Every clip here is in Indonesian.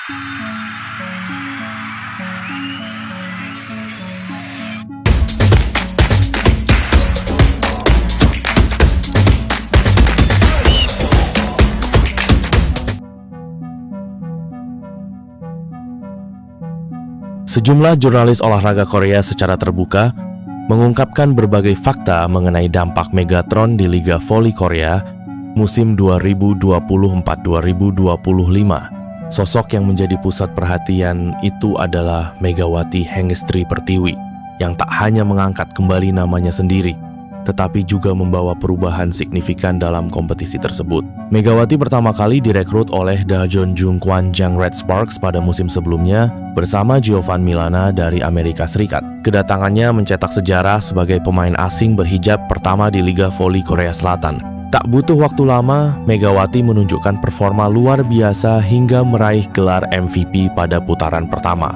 Sejumlah jurnalis olahraga Korea secara terbuka mengungkapkan berbagai fakta mengenai dampak Megatron di Liga Voli Korea musim 2024-2025. Sosok yang menjadi pusat perhatian itu adalah Megawati Hengestri Pertiwi, yang tak hanya mengangkat kembali namanya sendiri, tetapi juga membawa perubahan signifikan dalam kompetisi tersebut. Megawati pertama kali direkrut oleh Daejeon Jungkwanjang Red Sparks pada musim sebelumnya bersama Giovan Milana dari Amerika Serikat. Kedatangannya mencetak sejarah sebagai pemain asing berhijab pertama di Liga Voli Korea Selatan. Tak butuh waktu lama, Megawati menunjukkan performa luar biasa hingga meraih gelar MVP pada putaran pertama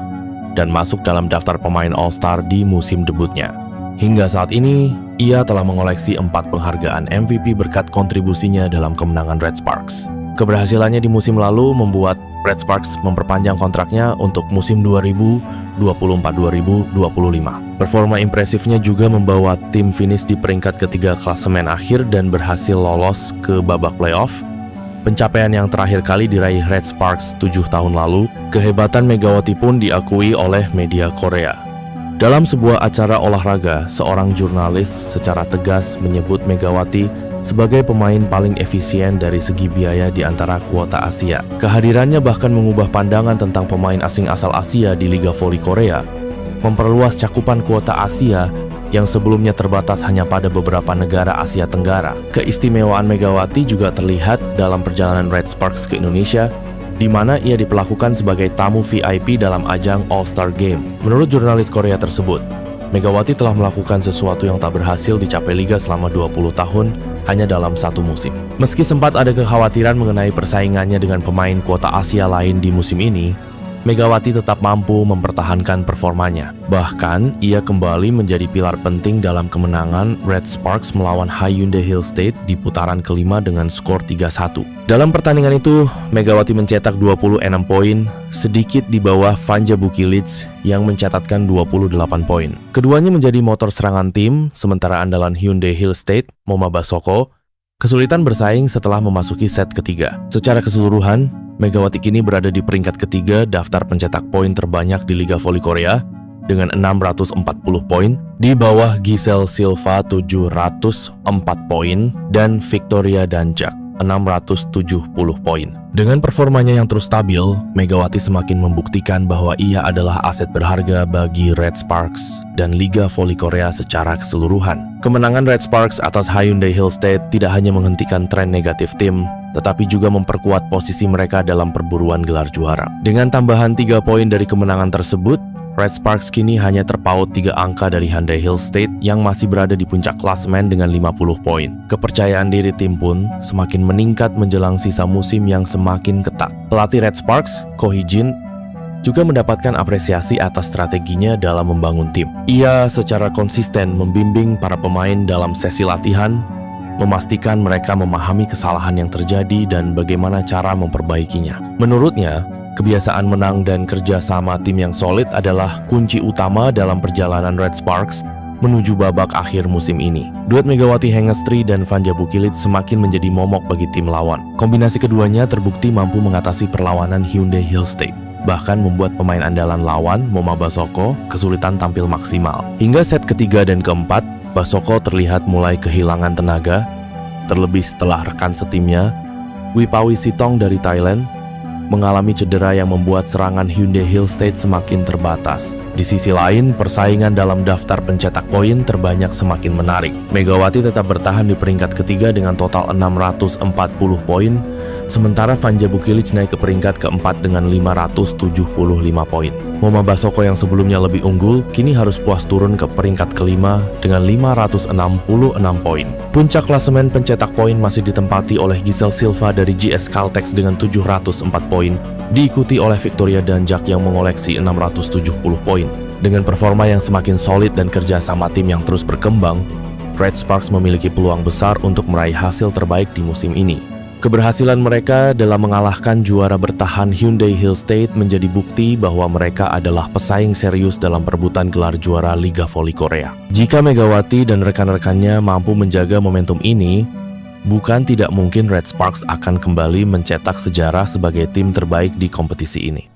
dan masuk dalam daftar pemain All-Star di musim debutnya. Hingga saat ini, ia telah mengoleksi 4 penghargaan MVP berkat kontribusinya dalam kemenangan Red Sparks. Keberhasilannya di musim lalu membuat Red Sparks memperpanjang kontraknya untuk musim 2024-2025. Performa impresifnya juga membawa tim finish di peringkat ketiga klasemen akhir dan berhasil lolos ke babak playoff. Pencapaian yang terakhir kali diraih Red Sparks 7 tahun lalu. Kehebatan Megawati pun diakui oleh media Korea. Dalam sebuah acara olahraga, seorang jurnalis secara tegas menyebut Megawati sebagai pemain paling efisien dari segi biaya di antara kuota Asia. Kehadirannya bahkan mengubah pandangan tentang pemain asing asal Asia di Liga Voli Korea, memperluas cakupan kuota Asia yang sebelumnya terbatas hanya pada beberapa negara Asia Tenggara. Keistimewaan Megawati juga terlihat dalam perjalanan Red Sparks ke Indonesia, di mana ia diperlakukan sebagai tamu VIP dalam ajang All-Star Game. Menurut jurnalis Korea tersebut, Megawati telah melakukan sesuatu yang tak berhasil dicapai Liga selama 20 tahun hanya dalam satu musim. Meski sempat ada kekhawatiran mengenai persaingannya dengan pemain kuota Asia lain di musim ini, Megawati tetap mampu mempertahankan performanya. Bahkan, ia kembali menjadi pilar penting dalam kemenangan Red Sparks melawan Hyundai Hill State di putaran kelima dengan skor 3-1. Dalam pertandingan itu, Megawati mencetak 26 poin, sedikit di bawah Vanja Bukilic yang mencatatkan 28 poin. Keduanya menjadi motor serangan tim, sementara andalan Hyundai Hill State, Moma Basoko, kesulitan bersaing setelah memasuki set ketiga. Secara keseluruhan, Megawati kini berada di peringkat ketiga daftar pencetak poin terbanyak di Liga Voli Korea dengan 640 poin, di bawah Giselle Silva 704 poin dan Victoria Danjak 670 poin. Dengan performanya yang terus stabil, Megawati semakin membuktikan bahwa ia adalah aset berharga bagi Red Sparks dan Liga Voli Korea secara keseluruhan. Kemenangan Red Sparks atas Hyundai Hill State tidak hanya menghentikan tren negatif tim, tetapi juga memperkuat posisi mereka dalam perburuan gelar juara. Dengan tambahan 3 poin dari kemenangan tersebut, Red Sparks kini hanya terpaut 3 angka dari Hyundai Hill State yang masih berada di puncak klasemen dengan 50 poin. Kepercayaan diri tim pun semakin meningkat menjelang sisa musim yang semakin ketat. Pelatih Red Sparks, Ko Hee-jin, juga mendapatkan apresiasi atas strateginya dalam membangun tim. Ia secara konsisten membimbing para pemain dalam sesi latihan, memastikan mereka memahami kesalahan yang terjadi dan bagaimana cara memperbaikinya. Menurutnya, kebiasaan menang dan kerja sama tim yang solid adalah kunci utama dalam perjalanan Red Sparks menuju babak akhir musim ini. Duet Megawati Hengestri dan Vanja Bukilic semakin menjadi momok bagi tim lawan. Kombinasi keduanya terbukti mampu mengatasi perlawanan Hyundai Hill State, bahkan membuat pemain andalan lawan, Moma Basoko, kesulitan tampil maksimal. Hingga set ketiga dan keempat, Basoko terlihat mulai kehilangan tenaga, terlebih setelah rekan setimnya, Wipawi Sitong dari Thailand, mengalami cedera yang membuat serangan Hyundai Hill State semakin terbatas. Di sisi lain, persaingan dalam daftar pencetak poin terbanyak semakin menarik. Megawati tetap bertahan di peringkat ketiga dengan total 640 poin, sementara Vanja Bukilic naik ke peringkat keempat dengan 575 poin. Moma Basoko yang sebelumnya lebih unggul, kini harus puas turun ke peringkat kelima dengan 566 poin. Puncak klasemen pencetak poin masih ditempati oleh Giselle Silva dari GS Caltex dengan 704 poin, diikuti oleh Victoria Danjak yang mengoleksi 670 poin. Dengan performa yang semakin solid dan kerja sama tim yang terus berkembang, Red Sparks memiliki peluang besar untuk meraih hasil terbaik di musim ini. Keberhasilan mereka dalam mengalahkan juara bertahan Hyundai Hill State menjadi bukti bahwa mereka adalah pesaing serius dalam perebutan gelar juara Liga Voli Korea. Jika Megawati dan rekan-rekannya mampu menjaga momentum ini, bukan tidak mungkin Red Sparks akan kembali mencetak sejarah sebagai tim terbaik di kompetisi ini.